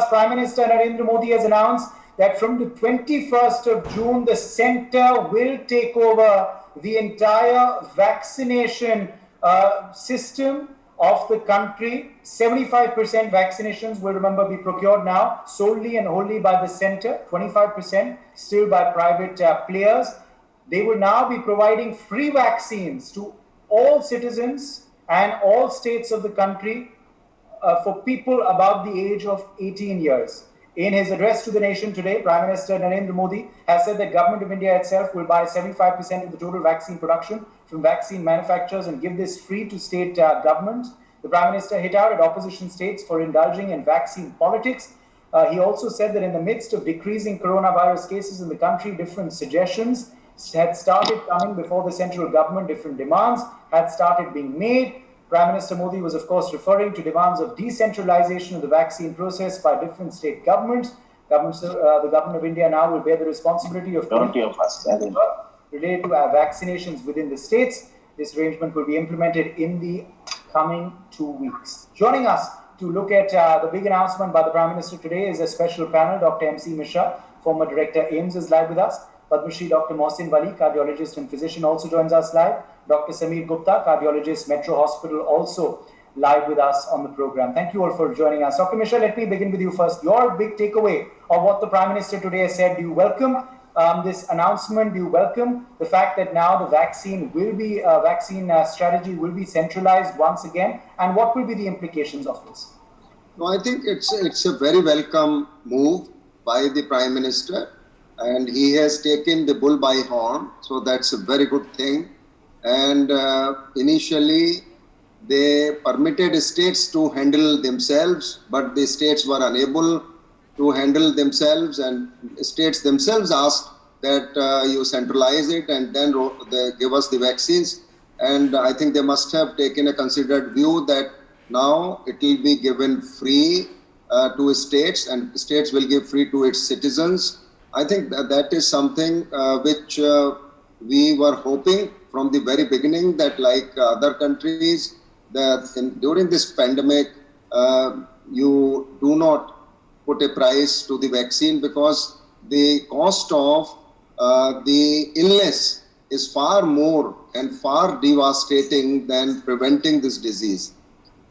Prime Minister Narendra Modi has announced that from the 21st of June, the centre will take over the entire vaccination system of the country. 75% vaccinations will, remember, be procured now solely and wholly by the centre, 25% still by private players. They will now be providing free vaccines to all citizens and all states of the country for people above the age of 18 years. In his address to the nation today, Prime Minister Narendra Modi has said that Government of India itself will buy 75% of the total vaccine production from vaccine manufacturers and give this free to state governments. The Prime Minister hit out at opposition states for indulging in vaccine politics. He also said that in the midst of decreasing coronavirus cases in the country, different suggestions had started coming before the central government, different demands had started being made. Prime Minister Modi was, of course, referring to demands of decentralization of the vaccine process by different state governments. The Government of India now will bear the responsibility of related to vaccinations within the states. This arrangement will be implemented in the coming 2 weeks. Joining us to look at the big announcement by the Prime Minister today is a special panel. Dr. M.C. Mishra, former Director AIIMS, is live with us. Padma Shri Dr. Mohsin Wali, cardiologist and physician, also joins us live. Dr. Sameer Gupta, cardiologist, Metro Hospital, also live with us on the program. Thank you all for joining us. Dr. Mishra, let me begin with you first. Your big takeaway of what the Prime Minister today has said. Do you welcome this announcement? Do you welcome the fact that now the vaccine strategy will be centralized once again? And what will be the implications of this? No, I think it's a very welcome move by the Prime Minister, and he has taken the bull by horn. So that's a very good thing. And initially, they permitted states to handle themselves, but the states were unable to handle themselves, and states themselves asked that you centralize it and then they give us the vaccines. And I think they must have taken a considered view that now it will be given free to states, and states will give free to its citizens. I think that is something which we were hoping from the very beginning, that like other countries, that during this pandemic, you do not put a price to the vaccine, because the cost of the illness is far more and far devastating than preventing this disease.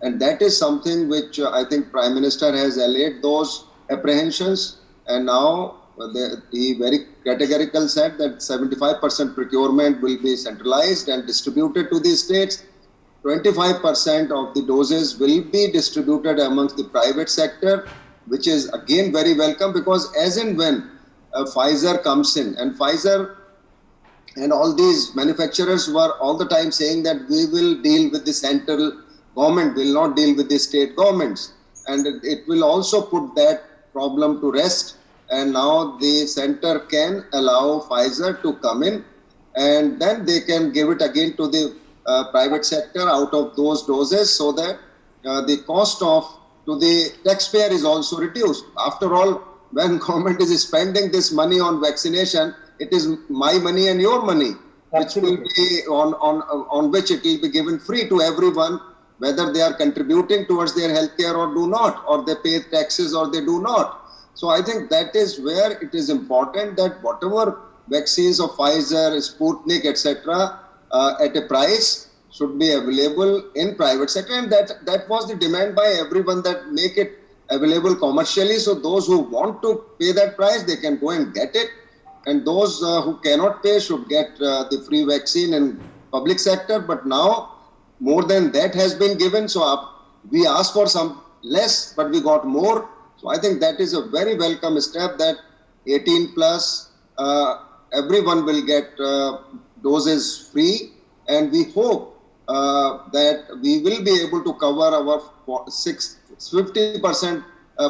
And that is something which I think Prime Minister has allayed those apprehensions, and now he very categorical said that 75% procurement will be centralized and distributed to the states. 25% of the doses will be distributed amongst the private sector, which is again very welcome, because as and when Pfizer comes in, and Pfizer and all these manufacturers were all the time saying that we will deal with the central government, will not deal with the state governments. And it will also put that problem to rest. And now the center can allow Pfizer to come in, and then they can give it again to the private sector out of those doses, so that the cost to the taxpayer is also reduced. After all, when government is spending this money on vaccination, it is my money and your money, which will be on which it will be given free to everyone, whether they are contributing towards their healthcare or do not, or they pay taxes or they do not. So I think that is where it is important that whatever vaccines of Pfizer, Sputnik, etc., at a price should be available in private sector. And that was the demand by everyone, that make it available commercially. So those who want to pay that price, they can go and get it. And those who cannot pay should get the free vaccine in public sector. But now more than that has been given. So we asked for some less, but we got more. So I think that is a very welcome step, that 18 plus, everyone will get doses free. And we hope that we will be able to cover our 50%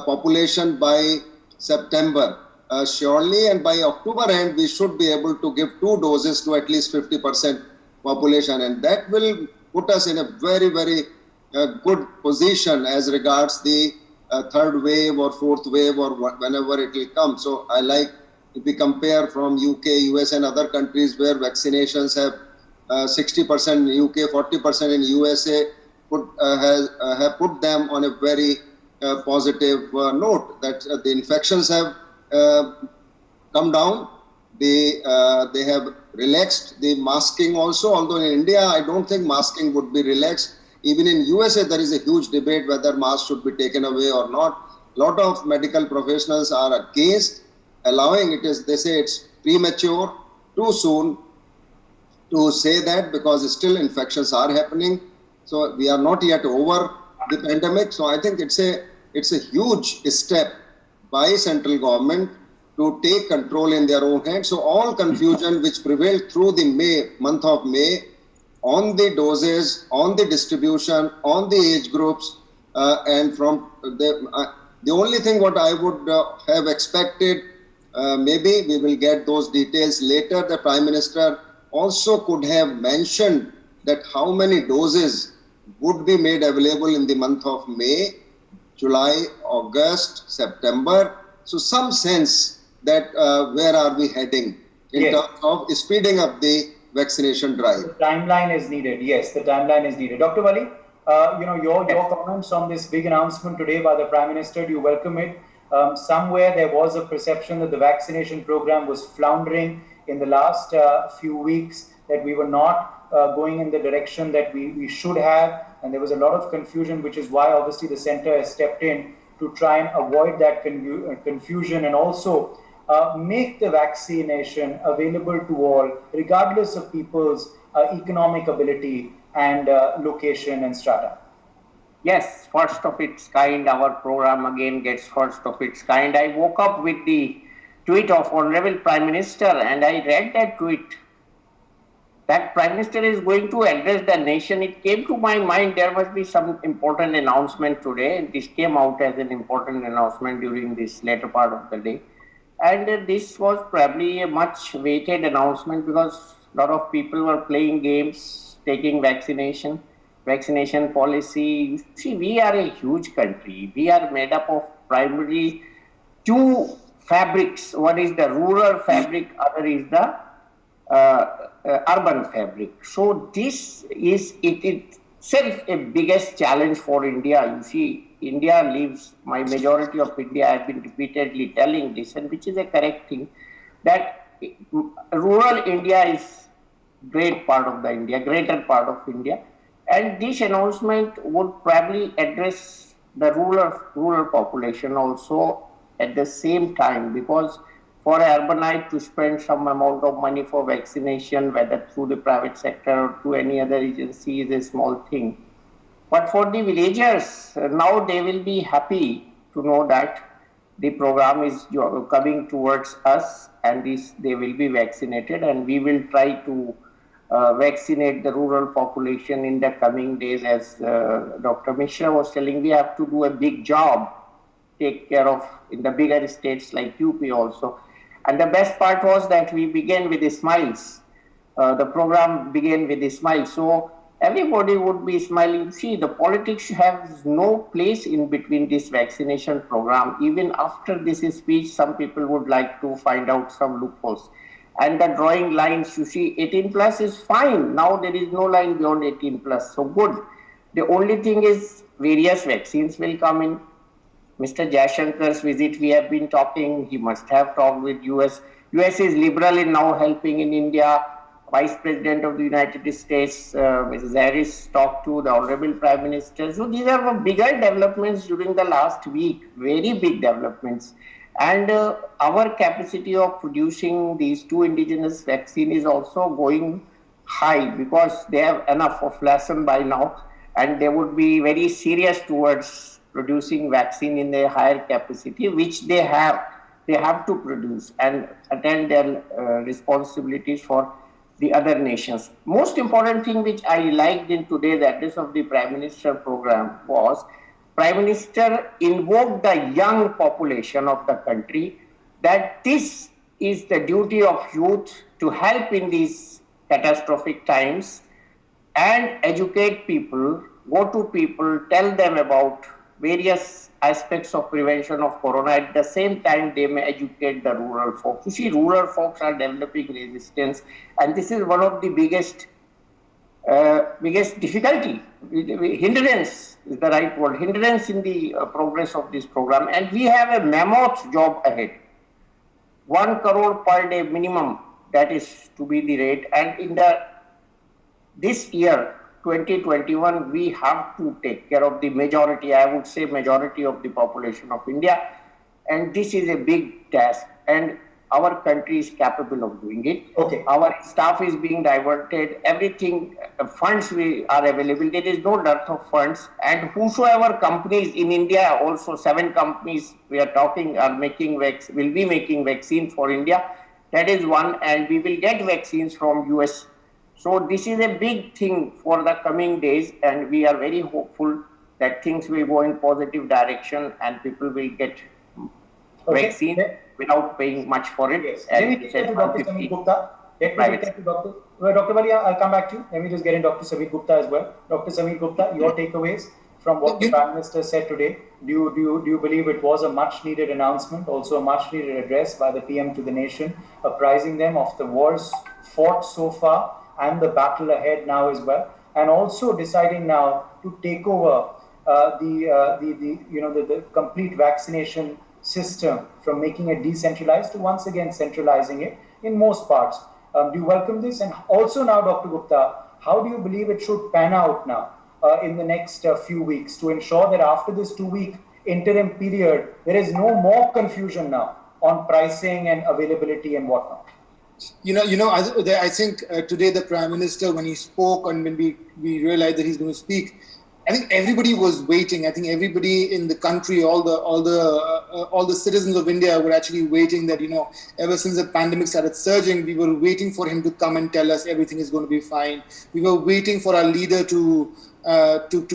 population by September. Surely, and by October end, we should be able to give 2 doses to at least 50% population. And that will put us in a very, very good position as regards the third wave or fourth wave, or whenever it will come. So I like, if we compare from UK, US and other countries where vaccinations have 60% in UK, 40% in USA, have put them on a very positive note that the infections have come down. They have relaxed the masking also, although in India, I don't think masking would be relaxed. Even in USA, there is a huge debate whether masks should be taken away or not. A lot of medical professionals are against allowing it. They say it's premature, too soon to say that, because still infections are happening. So we are not yet over the pandemic. So I think it's a huge step by central government to take control in their own hands. So all confusion which prevailed through the month of May on the doses, on the distribution, on the age groups, and from the only thing what I would have expected, maybe we will get those details later. The Prime Minister also could have mentioned that how many doses would be made available in the month of May, July, August, September. So some sense that where are we heading in terms of speeding up the vaccination drive. The timeline is needed. Yes, the timeline is needed. Dr. Wali, your comments on this big announcement today by the Prime Minister, do you welcome it? Somewhere there was a perception that the vaccination program was floundering in the last few weeks, that we were not going in the direction that we should have, and there was a lot of confusion, which is why obviously the centre has stepped in to try and avoid that confusion, and also make the vaccination available to all, regardless of people's economic ability and location and strata. Yes, first of its kind. Our program again gets first of its kind. I woke up with the tweet of Honorable Prime Minister, and I read that tweet. That Prime Minister is going to address the nation. It came to my mind there must be some important announcement today. This came out as an important announcement during this later part of the day. And this was probably a much weighted announcement because a lot of people were playing games, taking vaccination policy. See, we are a huge country. We are made up of primarily two fabrics. One is the rural fabric, other is the urban fabric. So this is itself a biggest challenge for India. You see, India lives, my majority of India, I have been repeatedly telling this, and which is a correct thing, that rural India is greater part of India. And this announcement would probably address the rural population also at the same time, because for an urbanite to spend some amount of money for vaccination, whether through the private sector or through any other agency, is a small thing. But for the villagers, now they will be happy to know that the program is coming towards us, and they will be vaccinated, and we will try to vaccinate the rural population in the coming days. As Dr. Mishra was telling, we have to do a big job, take care of in the bigger states like UP also. And the best part was that we began with the smiles. The program began with the smile. So everybody would be smiling. See, the politics has no place in between this vaccination program. Even after this speech, some people would like to find out some loopholes. And the drawing lines, you see, 18 plus is fine. Now there is no line beyond 18 plus. So good. The only thing is various vaccines will come in. Mr. Jaishankar's visit, we have been talking. He must have talked with US. US is liberal in now helping in India. Vice President of the United States, Mrs. Harris, talked to the Honorable Prime Minister. So these are bigger developments during the last week, very big developments. And our capacity of producing these two indigenous vaccines is also going high, because they have enough of lesson by now, and they would be very serious towards producing vaccine in a higher capacity, which they have. They have to produce and attend their responsibilities for the other nations. Most important thing which I liked in today's address of the Prime Minister program was Prime Minister invoked the young population of the country, that this is the duty of youth to help in these catastrophic times and educate people, go to people, tell them about various aspects of prevention of corona. At the same time, they may educate the rural folks. You see, rural folks are developing resistance, and this is one of the biggest biggest difficulty, hindrance is the right word, hindrance in the progress of this program. And we have a mammoth job ahead. 1 crore per day minimum, that is to be the rate. And in this year, 2021, we have to take care of the majority, I would say majority of the population of India. And this is a big task. And our country is capable of doing it. Okay. Our staff is being diverted. Everything, funds are available. There is no dearth of funds. And whosoever companies in India, also 7 companies we are talking are will be making vaccine for India. That is one, and we will get vaccines from US. So this is a big thing for the coming days, and we are very hopeful that things will go in positive direction and people will get vaccine without paying much for it. Yes. Let me get to Dr. Sameer Gupta. Let me get to Dr. Dr. Walia, I'll come back to you. Let me just get in Dr. Sameer Gupta as well. Dr. Sameer Gupta, your takeaways from what the Prime Minister said today. Do you believe it was a much needed announcement, also a much needed address by the PM to the nation, apprising them of the wars fought so far and the battle ahead now as well, and also deciding now to take over the complete vaccination system from making it decentralized to once again centralizing it in most parts. Do you welcome this? And also now, Dr. Gupta, how do you believe it should pan out now in the next few weeks to ensure that after this 2-week interim period, there is no more confusion now on pricing and availability and whatnot? I think today the Prime Minister, when he spoke and when we realized that he's going to speak, I think everybody was waiting. I think everybody in the country, all the citizens of India were actually waiting that, ever since the pandemic started surging, we were waiting for him to come and tell us everything is going to be fine. We were waiting for our leader to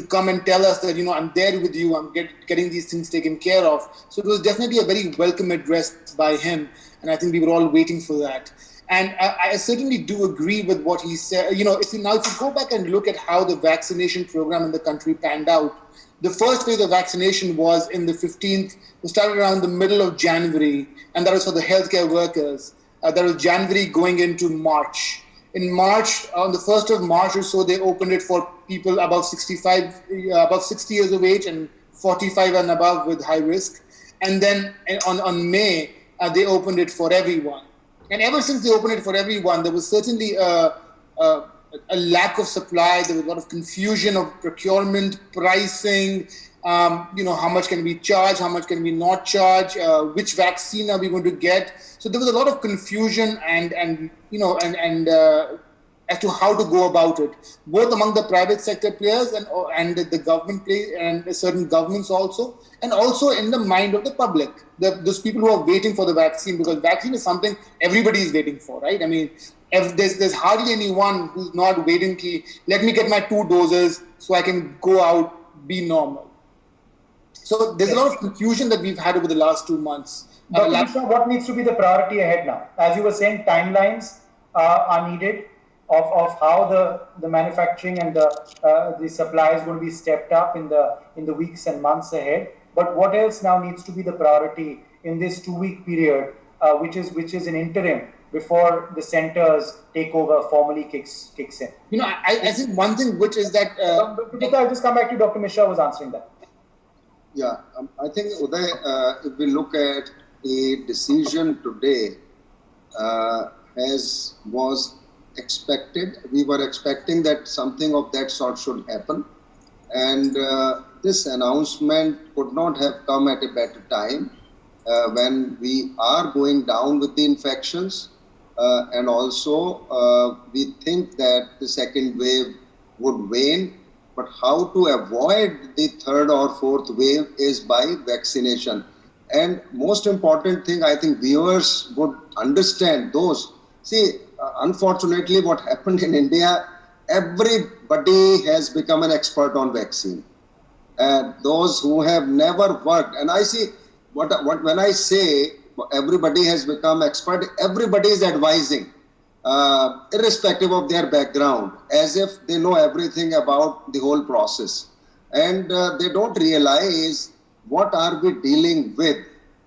come and tell us that, I'm there with you, I'm getting these things taken care of. So it was definitely a very welcome address by him. And I think we were all waiting for that. And I certainly do agree with what he said. If you go back and look at how the vaccination program in the country panned out, the first phase of vaccination was in the 15th, it started around the middle of January, and that was for the healthcare workers. That was January going into March. In March, on the 1st of March or so, they opened it for people above 60 years of age and 45 and above with high risk. And then on May, they opened it for everyone. And ever since they opened it for everyone, there was certainly a lack of supply. There was a lot of confusion of procurement, pricing, how much can we charge, how much can we not charge, which vaccine are we going to get. So there was a lot of confusion and as to how to go about it, both among the private sector players and the government and certain governments also, and also in the mind of the public, those people who are waiting for the vaccine, because vaccine is something everybody is waiting for, right? I mean, if there's hardly anyone who's not waiting, let me get my 2 doses so I can go out, be normal. So there's a lot of confusion that we've had over the last 2 months. Dr. Mishra, what needs to be the priority ahead now? As you were saying, timelines are needed of how the manufacturing and the supply is going to be stepped up in the weeks and months ahead. But what else now needs to be the priority in this 2-week period, which is an interim before the centers takeover formally kicks in? I think one thing which is that... I'll just come back to Dr. Mishra was answering that. Yeah, I think, Uday, if we look at the decision today, as was expected, we were expecting that something of that sort should happen. And this announcement could not have come at a better time when we are going down with the infections. And also, we think that the second wave would wane. But how to avoid the 3rd or 4th wave is by vaccination. And most important thing, I think viewers would understand those. See, unfortunately, what happened in India, everybody has become an expert on vaccine. And those who have never worked, and I see when I say everybody has become expert, everybody is advising, irrespective of their background, as if they know everything about the whole process. And they don't realize what are we dealing with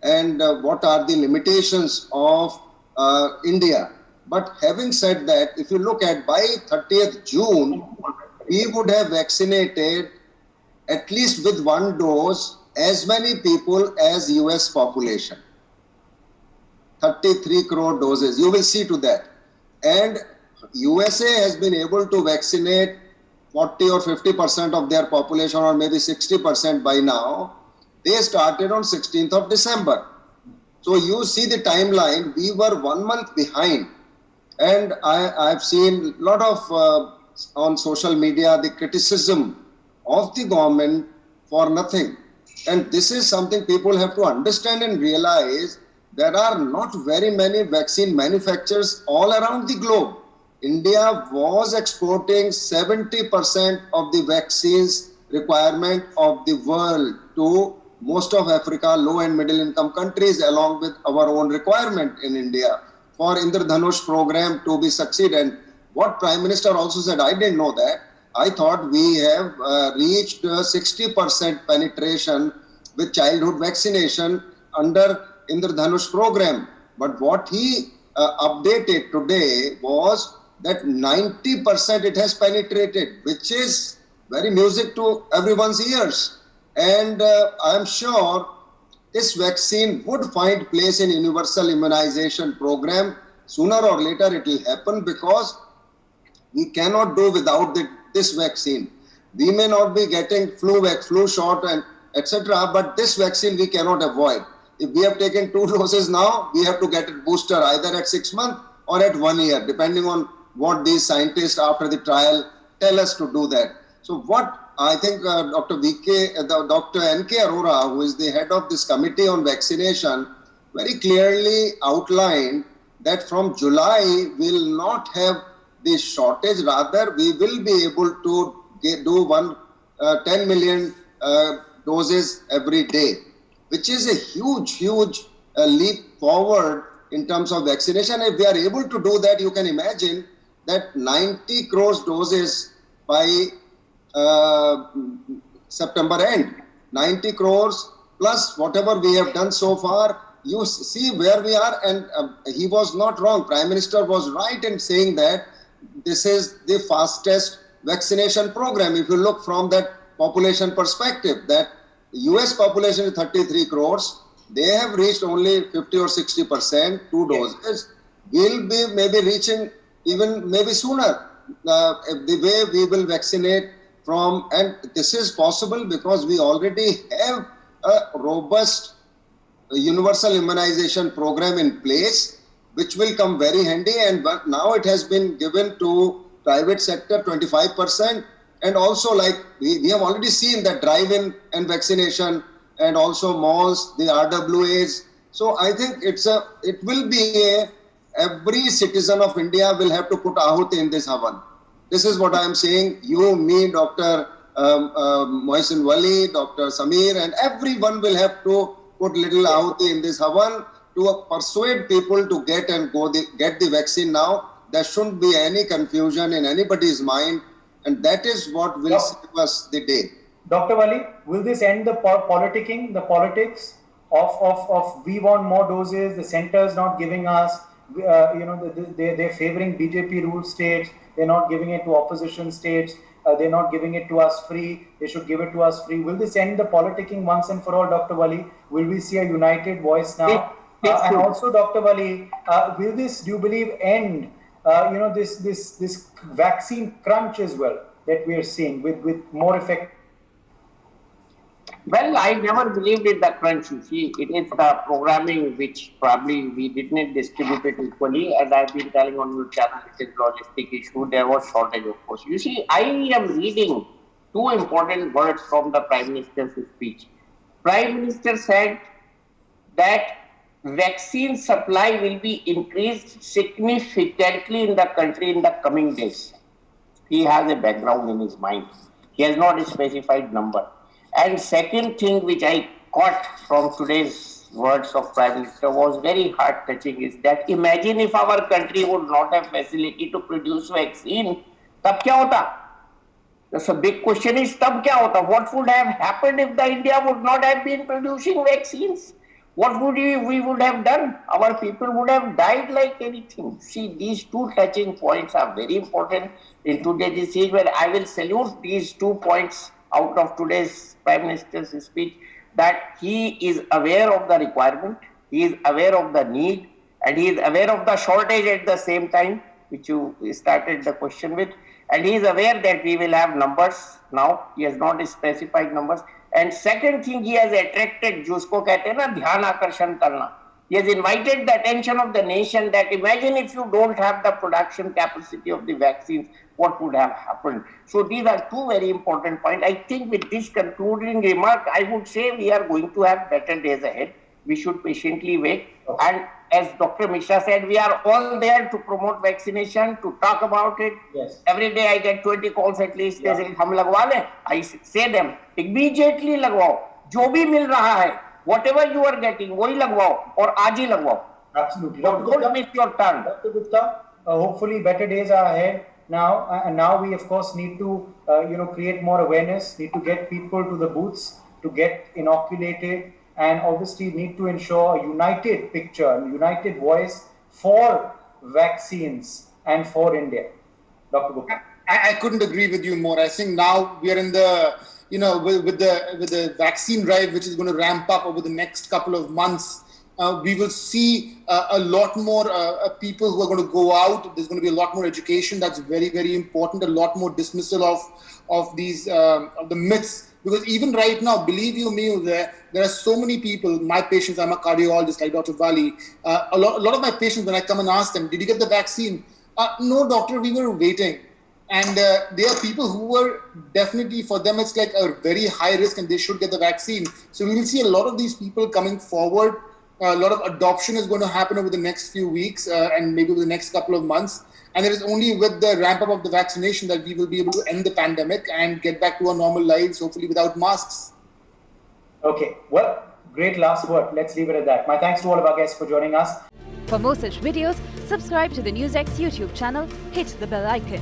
and what are the limitations of India. But having said that, if you look at by 30th June, we would have vaccinated at least with one dose as many people as US population. 33 crore doses. You will see to that. And USA has been able to vaccinate 40 or 50% of their population, or maybe 60% by now. They started on 16th of December. So you see the timeline, we were 1 month behind. And I've seen a lot of, on social media, the criticism of the government for nothing. And this is something people have to understand and realize. There are not very many vaccine manufacturers all around the globe. India was exporting 70% of the vaccines requirement of the world to most of Africa, low and middle income countries, along with our own requirement in India for Indradhanush program to be succeed. And what Prime Minister also said, I didn't know that. I thought we have reached 60% penetration with childhood vaccination under Indradhanush program. But what he updated today was that 90% it has penetrated, which is very music to everyone's ears. And I am sure this vaccine would find place in universal immunization program. Sooner or later it will happen, because we cannot do without this vaccine. We may not be getting flu shot and etc., but this vaccine we cannot avoid. If we have taken 2 doses now, we have to get a booster either at 6 months or at 1 year, depending on what these scientists after the trial tell us to do that. So what I think Dr. N.K. Arora, who is the head of this committee on vaccination, very clearly outlined that from July we will not have this shortage. Rather, we will be able to do 10 million doses every day, which is a huge leap forward in terms of vaccination. If we are able to do that, you can imagine that 90 crores doses by September end. 90 crores plus whatever we have done so far. You see where we are, and he was not wrong. Prime Minister was right in saying that this is the fastest vaccination program. If you look from that population perspective, that US population is 33 crores, they have reached only 50 or 60%, 2 doses. We'll be maybe reaching even maybe sooner. The way we will vaccinate from, and this is possible because we already have a robust universal immunization program in place, which will come very handy. And but now it has been given to private sector 25%, and also like we have already seen that drive-in and vaccination, and also malls, the RWAs. So I think it will be every citizen of India will have to put Ahuti in this Havan. This is what I am saying. You, me, Dr. Mohsin Wali, Dr. Samir, and everyone will have to put little Ahuti in this Havan to persuade people to get the vaccine now. There shouldn't be any confusion in anybody's mind, and that is what will save us the day. Dr. Wali, will this end the politicking, the politics of we want more doses, the centers not giving us, they're favoring BJP ruled states, they're not giving it to opposition states, they're not giving it to us free, they should give it to us free. Will this end the politicking once and for all, Dr. Wali? Will we see a united voice now? And also, Dr. Wali, will this, do you believe, end this vaccine crunch as well that we are seeing with more effect? Well, I never believed in the crunch. You see, it is the programming which probably we did not distribute it equally. As I've been telling on your channel, it is logistic issue. There was shortage, of course. You see, I am reading 2 important words from the Prime Minister's speech. Prime Minister said that vaccine supply will be increased significantly in the country in the coming days. He has a background in his mind. He has not a specified number. And second thing which I caught from today's words of Prime Minister was very heart-touching, is that imagine if our country would not have facility to produce vaccine, tab kya hota? That's a big question, is tab kya hota? What would have happened if the India would not have been producing vaccines? what would we would have done? Our people would have died like anything. See, these two touching points are very important in today's age, where I will salute these 2 points out of today's Prime Minister's speech, that he is aware of the requirement, he is aware of the need, and he is aware of the shortage at the same time, which you started the question with. And he is aware that we will have numbers now. He has not specified numbers. And second thing, he has attracted, जिसको कहते हैं ना ध्यान आकर्षण करना. He has invited the attention of the nation that imagine if you don't have the production capacity of the vaccines, what would have happened? So these are two very important points. I think with this concluding remark, I would say we are going to have better days ahead. We should patiently wait. Okay. And as Dr. Mishra said, we are all there to promote vaccination, to talk about it. Yes. Every day I get 20 calls at least. They say, हम लगवा लें. I say them, immediately लगवाओ. जो भी मिल रहा है, whatever you are getting, वही लगवाओ और आज ही लगवाओ. Absolutely. So don't miss your turn. Dr. Gupta, hopefully better days are ahead now. And now we, of course, need to, create more awareness, need to get people to the booths to get inoculated, and obviously need to ensure a united picture, a united voice for vaccines and for India. Dr. Gupta. I couldn't agree with you more. I think now we are in the, with the vaccine drive, which is going to ramp up over the next couple of months. We will see a lot more people who are going to go out. There's going to be a lot more education. That's very, very important. A lot more dismissal of these of the myths. Because even right now, believe you me, there are so many people, my patients, I'm a cardiologist like Dr. Vali, a lot of my patients, when I come and ask them, did you get the vaccine? No, doctor, we were waiting. And there are people who were definitely, for them, it's like a very high risk and they should get the vaccine. So we will see a lot of these people coming forward. A lot of adoption is going to happen over the next few weeks and maybe over the next couple of months. And it is only with the ramp up of the vaccination that we will be able to end the pandemic and get back to our normal lives, hopefully without masks. Okay, well, great last word. Let's leave it at that. My thanks to all of our guests for joining us. For more such videos, subscribe to the NewsX YouTube channel, hit the bell icon.